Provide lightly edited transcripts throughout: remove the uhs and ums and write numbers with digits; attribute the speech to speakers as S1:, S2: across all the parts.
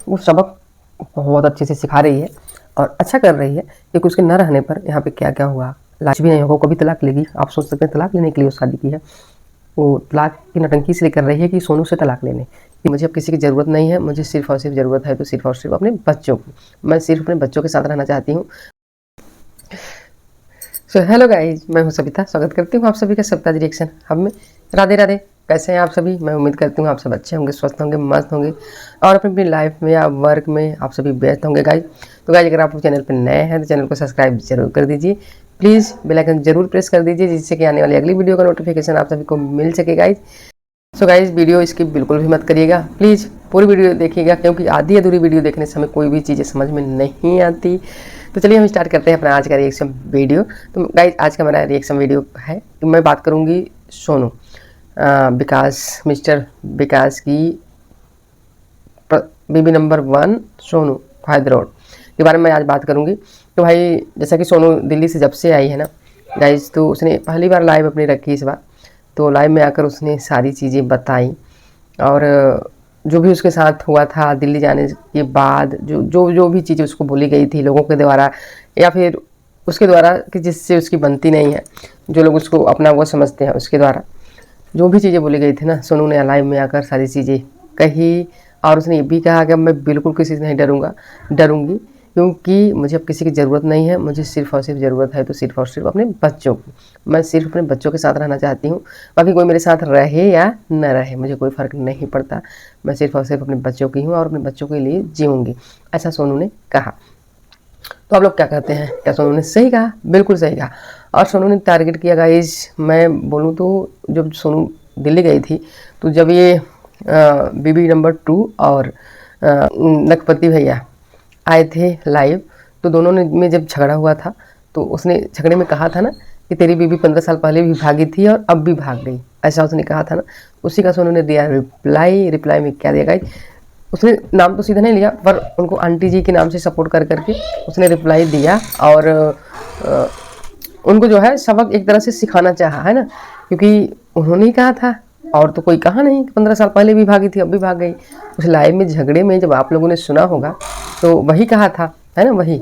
S1: वो सबक बहुत अच्छे से सिखा रही है और अच्छा कर रही है, क्योंकि उसके न रहने पर यहाँ पे क्या क्या हुआ, लाज भी नहीं होगा, कभी तलाक लेगी। आप सोच सकते हैं तलाक लेने के लिए वो शादी की है, वो तलाक की नटंकी इसलिए कर रही है कि सोनू से तलाक लेने कि मुझे अब किसी की ज़रूरत नहीं है, मुझे सिर्फ और सिर्फ ज़रूरत है तो सिर्फ और सिर्फ अपने बच्चों की, मैं सिर्फ अपने बच्चों के साथ रहना चाहती हूँ। सो हेलो गाइज, मैं हूँ सविता, स्वागत करती हूँ आप सभी का सविताज रिएक्शन हब में। राधे राधे, कैसे हैं आप सभी? मैं उम्मीद करती हूँ आप सब अच्छे होंगे, स्वस्थ होंगे, मस्त होंगे और अपनी लाइफ में या वर्क में आप सभी व्यस्त होंगे गाइज। तो गाइज अगर आप चैनल पर नए हैं तो चैनल को सब्सक्राइब जरूर कर दीजिए, प्लीज़ बेल आइकन जरूर प्रेस कर दीजिए, जिससे कि आने वाली अगली वीडियो का नोटिफिकेशन आप सभी को मिल सके guys. So guys video skip बिल्कुल भी मत करिएगा, प्लीज़ पूरी वीडियो देखिएगा, क्योंकि आधी अधूरी वीडियो देखने से हमें कोई भी चीज़ें समझ में नहीं आती। तो चलिए हम स्टार्ट करते हैं अपना आज का रिएक्शन वीडियो। तो गाइज आज का मेरा रिएक्शन वीडियो है कि मैं बात करूँगी सोनू विकास, मिस्टर विकास की baby number 1 Sonu Faez road के बारे में मैं आज बात करूँगी। तो भाई जैसा कि सोनू दिल्ली से जब से आई है ना गाइज, तो उसने पहली बार लाइव अपनी रखी इस बार, तो लाइव में आकर उसने सारी चीज़ें बताई और जो भी उसके साथ हुआ था दिल्ली जाने के बाद, जो जो जो भी चीज़ें उसको बोली गई थी लोगों के द्वारा या फिर उसके द्वारा कि जिससे उसकी बनती नहीं है, जो लोग उसको अपना वो समझते हैं उसके द्वारा जो भी चीज़ें बोली गई थी ना, सोनू ने लाइव में आकर सारी चीज़ें कही। और उसने ये भी कहा कि मैं बिल्कुल किसी से नहीं डरूंगी, क्योंकि मुझे अब किसी की ज़रूरत नहीं है, मुझे सिर्फ और सिर्फ ज़रूरत है तो सिर्फ और सिर्फ अपने बच्चों की, मैं सिर्फ अपने बच्चों के साथ रहना चाहती हूँ। बाकी कोई मेरे साथ रहे या न रहे मुझे कोई फ़र्क नहीं पड़ता, मैं सिर्फ और सिर्फ अपने बच्चों की हूँ और अपने बच्चों के लिए जीऊँगी, ऐसा सोनू ने कहा। तो आप लोग क्या कहते हैं, क्या सोनू ने सही कहा? बिल्कुल सही कहा। और सोनू ने टारगेट किया गाइज, मैं बोलूँ तो जब सोनू दिल्ली गई थी तो जब ये बीबी नंबर 2 और लखपति भैया आए थे लाइव, तो दोनों ने में जब झगड़ा हुआ था तो उसने झगड़े में कहा था ना कि तेरी बीबी 15 साल पहले भी भागी थी और अब भी भाग गई, ऐसा उसने कहा था ना। उसी का सोनू ने दिया रिप्लाई में क्या दिया गाइज, उसने नाम तो सीधा नहीं लिया पर उनको आंटी जी के नाम से सपोर्ट कर करके उसने रिप्लाई दिया और उनको जो है सबक एक तरह से सिखाना चाहा है ना, क्योंकि उन्होंने ही कहा था और तो कोई कहा नहीं कि 15 साल पहले भी भागी थी अब भी भाग गई। उस लाइव में झगड़े में जब आप लोगों ने सुना होगा तो वही कहा था, है ना, वही।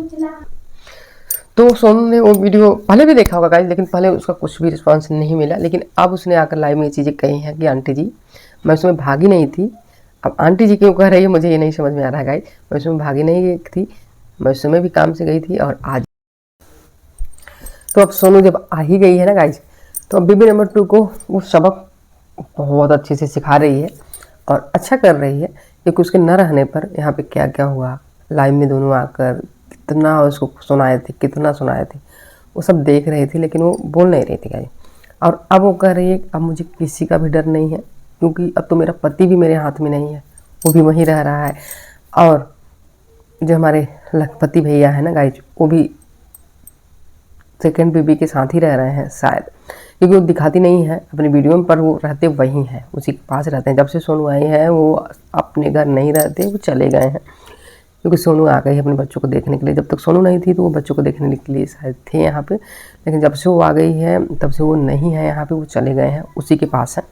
S1: तो सोनू ने वो वीडियो पहले भी देखा होगा गाइस, लेकिन पहले उसका कुछ भी रिस्पांस नहीं मिला, लेकिन अब उसने आकर लाइव में ये चीज़ें कही हैं कि आंटी जी मैं उसमें भागी नहीं थी। अब आंटी जी क्यों कह रही है मुझे ये नहीं समझ में आ रहा है गाइस, मैं उसमें भागी नहीं थी, मैं उस समय भी काम से गई थी और आज। तो अब सोनू जब आ ही गई है ना गाइस, तो अब बेबी नंबर 2 को वो सबक बहुत अच्छे से सिखा रही है और अच्छा कर रही है, क्योंकि उसके न रहने पर यहाँ पे क्या क्या हुआ, लाइव में दोनों आकर कितना उसको सुनाए थे, कितना सुनाए थे, वो सब देख रहे थे, लेकिन वो बोल नहीं रही थी गाइस। और अब वो कह रही है अब मुझे किसी का भी डर नहीं है, क्योंकि अब तो मेरा पति भी मेरे हाथ में नहीं है, वो भी वहीं रह रहा है। और जो हमारे लखपति भैया है ना गाइज, वो भी सेकेंड बेबी के साथ ही रह रहे हैं शायद, क्योंकि वो दिखाती नहीं है अपनी वीडियो में, पर वो रहते वहीं हैं, उसी के पास रहते हैं। जब से सोनू आए हैं वो अपने घर नहीं रहते, वो चले गए हैं, क्योंकि सोनू आ गई अपने बच्चों को देखने के लिए। जब तक सोनू नहीं थी तो वो बच्चों को देखने के लिए शायद थे यहाँ पे, लेकिन जब से वो आ गई है तब से वो नहीं है यहाँ पे, वो चले गए हैं, उसी के पास है।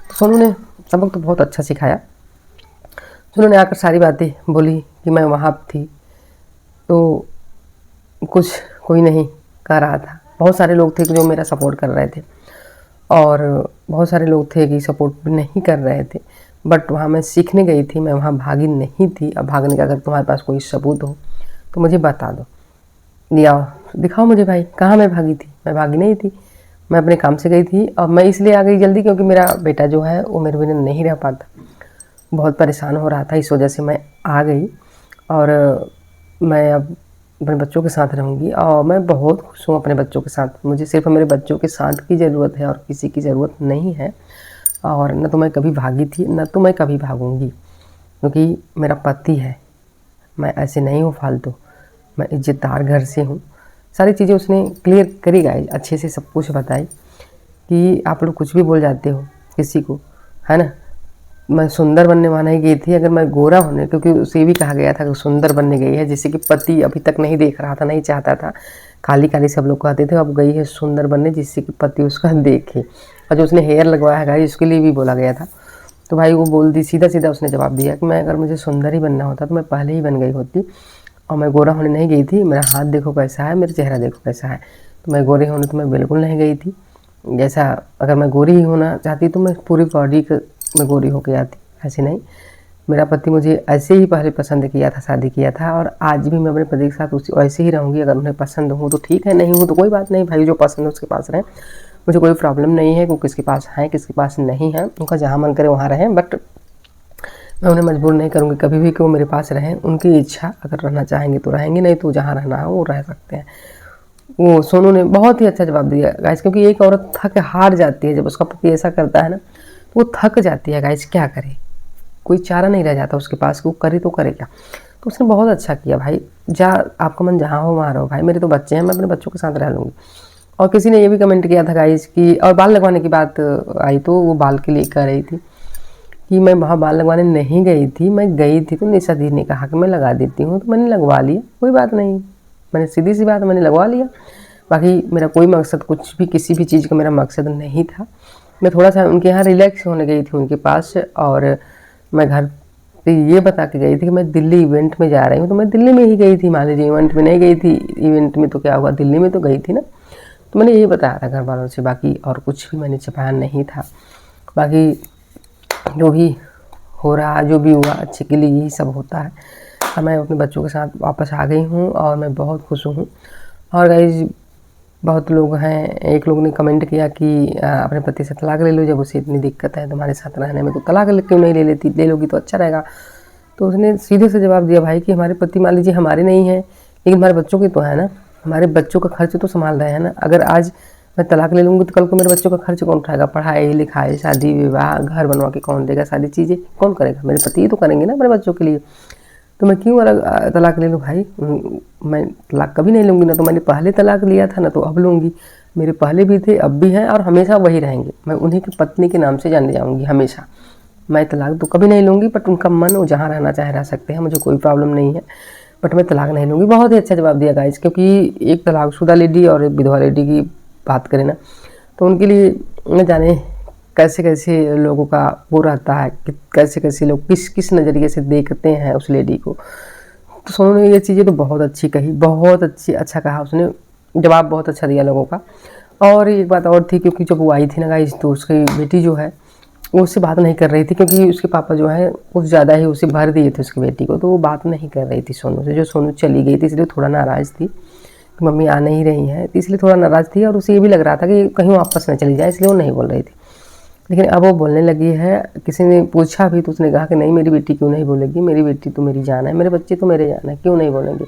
S1: तो सोनू ने सबक तो बहुत अच्छा सिखाया। सोनू ने आकर सारी बातें बोली कि मैं वहाँ थी तो कुछ कोई नहीं कर रहा था, बहुत सारे लोग थे कि जो मेरा सपोर्ट कर रहे थे और बहुत सारे लोग थे कि सपोर्ट नहीं कर रहे थे, बट वहाँ मैं सीखने गई थी, मैं वहाँ भागी नहीं थी। अब भागने का अगर तुम्हारे पास कोई सबूत हो तो मुझे बता दो, दिखाओ मुझे भाई, कहाँ मैं भागी थी? मैं भागी नहीं थी, मैं अपने काम से गई थी और मैं इसलिए आ गई जल्दी क्योंकि मेरा बेटा जो है वो मेरे बिना नहीं रह पाता, बहुत परेशान हो रहा था, इस वजह से मैं आ गई और मैं अब अपने बच्चों के साथ रहूँगी और मैं बहुत खुश हूँ अपने बच्चों के साथ। मुझे सिर्फ मेरे बच्चों के साथ की ज़रूरत है और किसी की ज़रूरत नहीं है, और न तो मैं कभी भागी थी न तो मैं कभी भागूंगी, क्योंकि मेरा पति है, मैं ऐसे नहीं हूँ फालतू, मैं इज्जतदार घर से हूँ। सारी चीज़ें उसने क्लियर करी गाइस, अच्छे से सब कुछ बताई कि आप लोग कुछ भी बोल जाते हो किसी को, है ना। मैं सुंदर बनने माना ही गई थी, अगर मैं गोरा होने, क्योंकि उसे भी कहा गया था कि सुंदर बनने गई है, जिससे कि पति अभी तक नहीं देख रहा था, नहीं चाहता था, काली काली सब लोग कहते थे, अब गई है सुंदर बनने जिससे कि पति उसका देखे। और जो उसने हेयर लगवाया है गाइस उसके लिए भी बोला गया था, तो भाई वो बोल दी, सीधा सीधा उसने जवाब दिया कि मैं अगर मुझे सुंदर ही बनना होता तो मैं पहले ही बन गई होती, और मैं गोरा होने नहीं गई थी। मेरा हाथ देखो कैसा है, मेरा चेहरा देखो कैसा है, तो मैं गोरी होने तो मैं बिल्कुल नहीं गई थी। जैसा अगर मैं गोरी ही होना चाहती तो मैं पूरी बॉडी में गोरी होकर आती, ऐसे नहीं। मेरा पति मुझे ऐसे ही पहले पसंद किया था, शादी किया था, और आज भी मैं अपने पति के साथ उसी ऐसे ही रहूँगी। अगर उन्हें पसंद हो तो ठीक है, नहीं हो तो कोई बात नहीं भाई, जो पसंद है उसके पास रहें, मुझे कोई प्रॉब्लम नहीं है। वो किसके पास है किसके पास नहीं है, उनका जहाँ मन करे वहाँ रहें, बट मैं उन्हें मजबूर नहीं करूँगी कभी भी कि वो मेरे पास रहें। उनकी इच्छा, अगर रहना चाहेंगे तो रहेंगे, नहीं तो जहाँ रहना है वो रह सकते हैं। वो सोनू ने बहुत ही अच्छा जवाब दिया गाइस, क्योंकि एक औरत थक हार जाती है जब उसका पति ऐसा करता है ना, तो वो थक जाती है गाइस, क्या करे, कोई चारा नहीं रह जाता उसके पास कि वो करे तो करे क्या। तो उसने बहुत अच्छा किया भाई, जा आपका मन जहाँ हो वहाँ रहो भाई, मेरे तो बच्चे हैं, मैं अपने बच्चों के साथ रह लूँगी। और किसी ने ये भी कमेंट किया था गाइस कि, और बाल लगवाने की बात आई तो वो बाल के लिए कह रही थी कि मैं वहाँ बाल लगवाने नहीं गई थी, मैं गई थी तो निशा दी ने कहा कि मैं लगा देती हूँ, तो मैंने लगवा लिया, कोई बात नहीं, मैंने सीधी सी बात, मैंने लगवा लिया। बाकी मेरा कोई मकसद, कुछ भी किसी भी चीज़ का मेरा मकसद नहीं था। मैं थोड़ा सा उनके यहाँ रिलैक्स होने गई थी उनके पास, और मैं घर पे ये बता के गई थी कि मैं दिल्ली इवेंट में जा रही हूँ, तो मैं दिल्ली में ही गई थी, मान लीजिए इवेंट में नहीं गई थी, इवेंट में तो क्या हुआ, दिल्ली में तो गई थी ना। तो मैंने ये बताया था घर वालों से, बाकी और कुछ भी मैंने छिपाया नहीं था। बाकी जो भी हो रहा, जो भी हुआ अच्छे के लिए, यही सब होता है। और मैं अपने बच्चों के साथ वापस आ गई हूँ और मैं बहुत खुश हूँ। और गाइस बहुत लोग हैं, एक लोग ने कमेंट किया कि अपने पति से तलाक ले लो, जब उसे इतनी दिक्कत है तुम्हारे साथ रहने में तो तलाक क्यों नहीं ले लेती, ले लोगी तो अच्छा रहेगा। तो उसने सीधे से जवाब दिया भाई कि हमारे पति मान लीजिए हमारे नहीं है, लेकिन हमारे बच्चों के तो है ना, हमारे बच्चों का खर्च तो संभाल रहे हैं ना। अगर आज मैं तलाक ले लूँगी तो कल को मेरे बच्चों का खर्च कौन उठाएगा, पढ़ाई लिखाई शादी विवाह घर बनवा के कौन देगा, सारी चीज़ें कौन करेगा, मेरे पति ही तो करेंगे ना मेरे बच्चों के लिए। तो मैं क्यों अलग तलाक ले लूँ भाई, मैं तलाक कभी नहीं लूँगी, ना तो मैंने पहले तलाक लिया था ना तो अब लूँगी, मेरे पहले भी थे अब भी हैं और हमेशा वही रहेंगे, मैं उन्हीं की पत्नी के नाम से जाने जाऊँगी हमेशा। मैं तलाक तो कभी नहीं लूँगी, बट उनका मन वो जहाँ रहना चाहे रह सकते हैं, मुझे कोई प्रॉब्लम नहीं है, बट मैं तलाक नहीं लूँगी। बहुत ही अच्छा जवाब दिया गाइस, क्योंकि एक तलाकशुदा लेडी और एक विधवा लेडी की बात करें ना, तो उनके लिए न जाने कैसे कैसे लोगों का वो रहता है कि कैसे कैसे लोग किस किस नज़रिए से देखते हैं उस लेडी को। तो सोनू ने ये चीज़ें तो बहुत अच्छी कही, बहुत अच्छा कहा उसने, जवाब बहुत अच्छा दिया लोगों का। और एक बात और थी, क्योंकि जब वो आई थी ना गाइस, तो उसकी बेटी जो है वो उससे बात नहीं कर रही थी, क्योंकि उसके पापा जो है कुछ ज़्यादा ही उसे भर दिए थे उसकी बेटी को, तो वो बात नहीं कर रही थी सोनू से। जो सोनू चली गई थी इसलिए थोड़ा नाराज़ थी कि मम्मी आ नहीं रही हैं, तो इसलिए थोड़ा नाराज़ थी, और उसे ये भी लग रहा था कि कहीं वापस न चली जाए, इसलिए वो नहीं बोल रही थी। लेकिन अब वो बोलने लगी है, किसी ने पूछा भी तो उसने कहा कि नहीं मेरी बेटी क्यों नहीं बोलेगी, मेरी बेटी तो मेरी जान है, मेरे बच्चे तो मेरे जान है, क्यों नहीं बोलेंगे,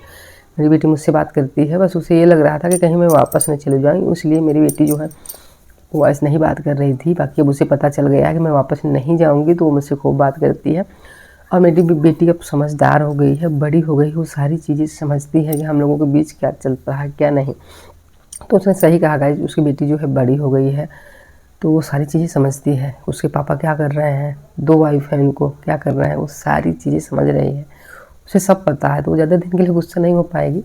S1: मेरी बेटी मुझसे बात करती है। बस उसे ये लग रहा था कि कहीं मैं वापस न चले जाऊँ, इसलिए मेरी बेटी जो है वो ऐसे नहीं बात कर रही थी। बाकी अब उसे पता चल गया है कि मैं वापस नहीं जाऊँगी, तो वो मुझसे खूब बात करती है। और मेरी बेटी अब समझदार हो गई है, बड़ी हो गई है, वो सारी चीज़ें समझती है कि हम लोगों के बीच क्या चलता है क्या नहीं। तो उसने सही कहा गाइस, उसकी बेटी जो है बड़ी हो गई है, तो वो सारी चीज़ें समझती है, उसके पापा क्या कर रहे हैं, 2 वाइफ हैं उनको, क्या कर रहे हैं, वो सारी चीज़ें समझ रही है, उसे सब पता है, तो वो ज़्यादा दिन के लिए गुस्सा नहीं हो पाएगी।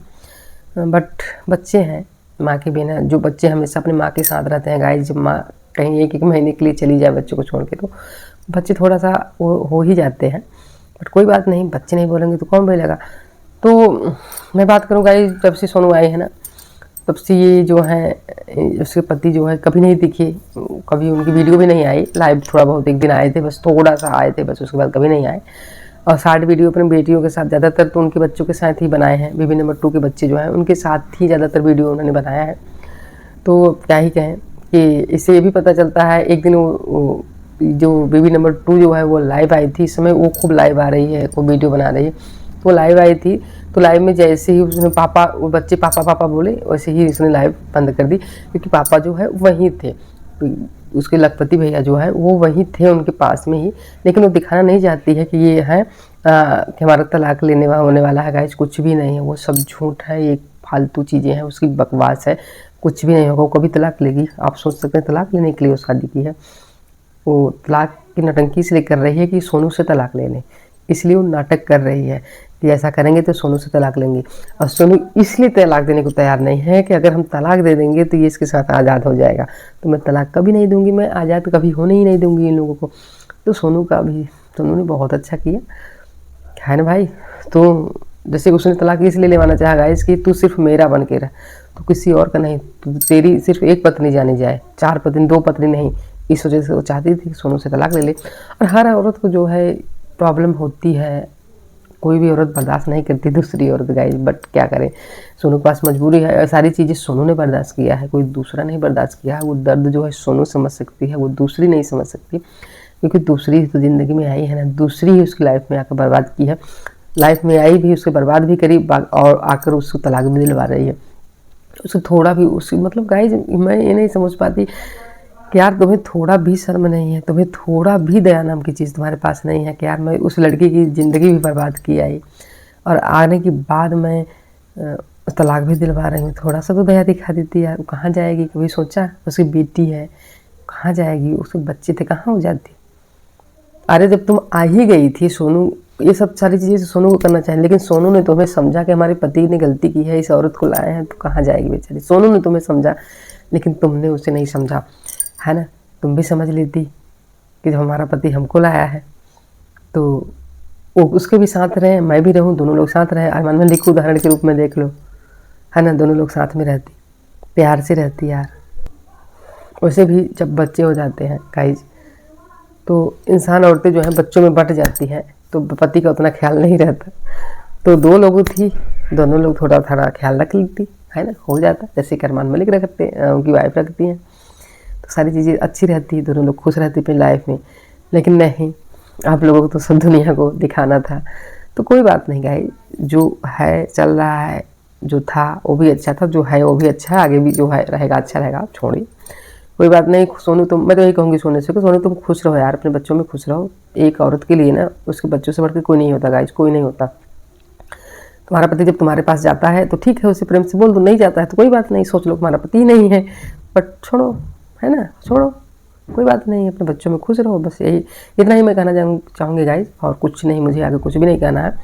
S1: बट बच्चे हैं, माँ के बिना, जो बच्चे हमेशा अपनी माँ के साथ रहते हैं गाइस, जब माँ कहीं 1-1 महीने के लिए चली जाए बच्चों को छोड़ के, तो बच्चे थोड़ा सा वो हो ही जाते हैं। बट कोई बात नहीं, बच्चे नहीं बोलेंगे तो कौन बोलेगा। तो मैं बात करूँ गाइस, जब से सोनू आई है ना, तब से ये जो है उसके पति जो है कभी नहीं दिखे, कभी उनकी वीडियो भी नहीं आई, लाइव थोड़ा बहुत एक दिन आए थे, बस थोड़ा सा आए थे बस, उसके बाद कभी नहीं आए। और शॉर्ट वीडियो अपनी बेटियों के साथ, ज़्यादातर तो उनके बच्चों के साथ ही बनाए हैं, बेबी नंबर 2 के बच्चे जो हैं उनके साथ ही ज़्यादातर वीडियो उन्होंने बनाया है। तो क्या ही कहें कि इससे ये भी पता चलता है, एक दिन वो जो बेबी नंबर 2 जो है वो लाइव आई थी, इस समय वो खूब लाइव आ रही है, वो वीडियो बना रही है, तो वो लाइव आई थी, तो लाइव में जैसे ही उसने पापा, वो बच्चे पापा पापा बोले, वैसे ही उसने लाइव बंद कर दी, क्योंकि पापा जो है वहीं थे, उसके लखपति भैया जो है वो वहीं थे उनके पास में ही। लेकिन वो दिखाना नहीं चाहती है कि ये है कि हमारा तलाक लेने होने वाला है गाइस, कुछ भी नहीं है, वो सब झूठ है, ये फालतू चीज़ें हैं, उसकी बकवास है, कुछ भी नहीं होगा, वो कभी तलाक लेगी। आप सोच सकते हैं तलाक लेने के लिए वो शादी की है, वो तलाक की नटंकी इसलिए कर रही है कि सोनू से तलाक ले लें, इसलिए वो नाटक कर रही है कि ऐसा करेंगे तो सोनू से तलाक लेंगे। और सोनू इसलिए तलाक देने को तैयार नहीं है कि अगर हम तलाक दे देंगे तो ये इसके साथ आज़ाद हो जाएगा, तो मैं तलाक कभी नहीं दूंगी, मैं आज़ाद कभी होने ही नहीं दूंगी इन लोगों को। तो सोनू ने बहुत अच्छा किया है ना भाई। तो जैसे उसने तलाक इसलिए लेवाना चाहा गाइस कि तू सिर्फ मेरा बन के रह, तो किसी और का नहीं, तो तेरी सिर्फ एक पत्नी जानी जाए, 4 पत्नी 2 पत्नी नहीं। इस वजह से वो चाहती थी कि सोनू से तलाक ले ले। और हर औरत को जो है प्रॉब्लम होती है, कोई भी औरत बर्दाश्त नहीं करती दूसरी औरत गाइस, बट क्या करें, सोनू के पास मजबूरी है। सारी चीज़ें सोनू ने बर्दाश्त किया है, कोई दूसरा नहीं बर्दाश्त किया है। वो दर्द जो है सोनू समझ सकती है, वो दूसरी नहीं समझ सकती, क्योंकि दूसरी तो ज़िंदगी में आई है ना, दूसरी ही उसकी लाइफ में आकर बर्बाद की है, लाइफ में आई भी उसके बर्बाद भी करी और आकर उसको तलाक भी दिलवा रही है। उसे थोड़ा भी उसी मतलब गाइस मैं ये नहीं समझ पाती कि यार तुम्हें थोड़ा भी शर्म नहीं है, तुम्हें थोड़ा भी दया नाम की चीज़ तुम्हारे पास नहीं है कि यार मैं उस लड़की की ज़िंदगी भी बर्बाद की आई और आने के बाद मैं तलाक भी दिलवा रही हूँ। थोड़ा सा तो दया दिखा देती यार। वो कहाँ जाएगी, कभी सोचा? उसकी बेटी है, कहाँ जाएगी, उसके बच्चे थे, कहाँ हो जाती। अरे जब तुम आ ही गई थी सोनू, ये सब सारी चीज़ें सोनू को करना चाहिए, लेकिन सोनू ने तुम्हें समझा कि हमारे पति ने गलती की है, इस औरत को लाए हैं, तो कहाँ जाएगी बेचारी। सोनू ने तुम्हें समझा, लेकिन तुमने उसे नहीं समझा, है ना। तुम भी समझ लेती कि जब हमारा पति हमको लाया है तो वो उसके भी साथ रहे, मैं भी रहूं, दोनों लोग साथ रहे। अरमान में लिखो, उदाहरण के रूप में देख लो, है ना, दोनों लोग साथ में रहती, प्यार से रहती यार। वैसे भी जब बच्चे हो जाते हैं गाइज, तो इंसान औरतें जो हैं बच्चों में बट जाती हैं, तो पति का उतना ख्याल नहीं रहता। तो 2 लोगों थी, दोनों लोग थोड़ा थोड़ा ख्याल रख लेती, है ना, हो जाता। जैसे कि अरमान मलिक रखते हैं, उनकी वाइफ रखती हैं, तो सारी चीज़ें अच्छी रहती है, दोनों लोग खुश रहते अपनी लाइफ में। लेकिन नहीं, आप लोगों को तो सब दुनिया को दिखाना था। तो कोई बात नहीं गाइस, जो है चल रहा है, जो था वो भी अच्छा था, जो है वो भी अच्छा है, आगे भी जो है रहेगा अच्छा रहेगा, आप छोड़िए, कोई बात नहीं। सोनू तुम, मैं तो यही कहूँगी सोनू से कि सोनू तुम खुश रहो यार, अपने बच्चों में खुश रहो। एक औरत के लिए ना उसके बच्चों से बढ़ के कोई नहीं होता गाइस, कोई नहीं होता। तुम्हारा पति जब तुम्हारे पास जाता है तो ठीक है, उसे प्रेम से बोल दो, नहीं जाता है तो कोई बात नहीं, सोच लो तुम्हारा पति ही नहीं है, बट छोड़ो, है ना, छोड़ो, कोई बात नहीं, अपने बच्चों में खुश रहो। बस यही, इतना ही मैं कहना चाहूँगी गाइज, और कुछ नहीं, मुझे आगे कुछ भी नहीं कहना है।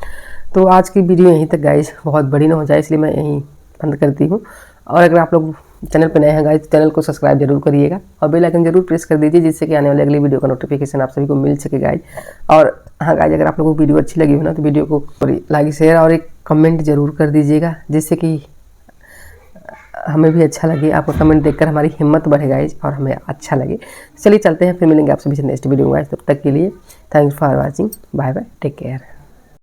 S1: तो आज की वीडियो यहीं तक गाइज, बहुत बड़ी ना हो जाए इसलिए मैं यहीं बंद करती हूँ। और अगर आप लोग चैनल पर नए हैं गाइज, चैनल को सब्सक्राइब जरूर करिएगा और बेल आइकन जरूर प्रेस कर दीजिए, जिससे कि आने वाली अगली वीडियो का नोटिफिकेशन आप सभी को मिल सके गाइज। और हाँ गाइज, अगर आप लोगों को वीडियो अच्छी लगी हो ना, तो वीडियो को लाइक शेयर और एक कमेंट जरूर कर दीजिएगा, जिससे कि हमें भी अच्छा लगे। आपका कमेंट देखकर हमारी हिम्मत बढ़े गाइज और हमें अच्छा लगे। चलिए चलते हैं, फिर मिलेंगे आप सभी से नेक्स्ट वीडियो में गाइज। तब तक के लिए thanks for watching, bye bye, take care.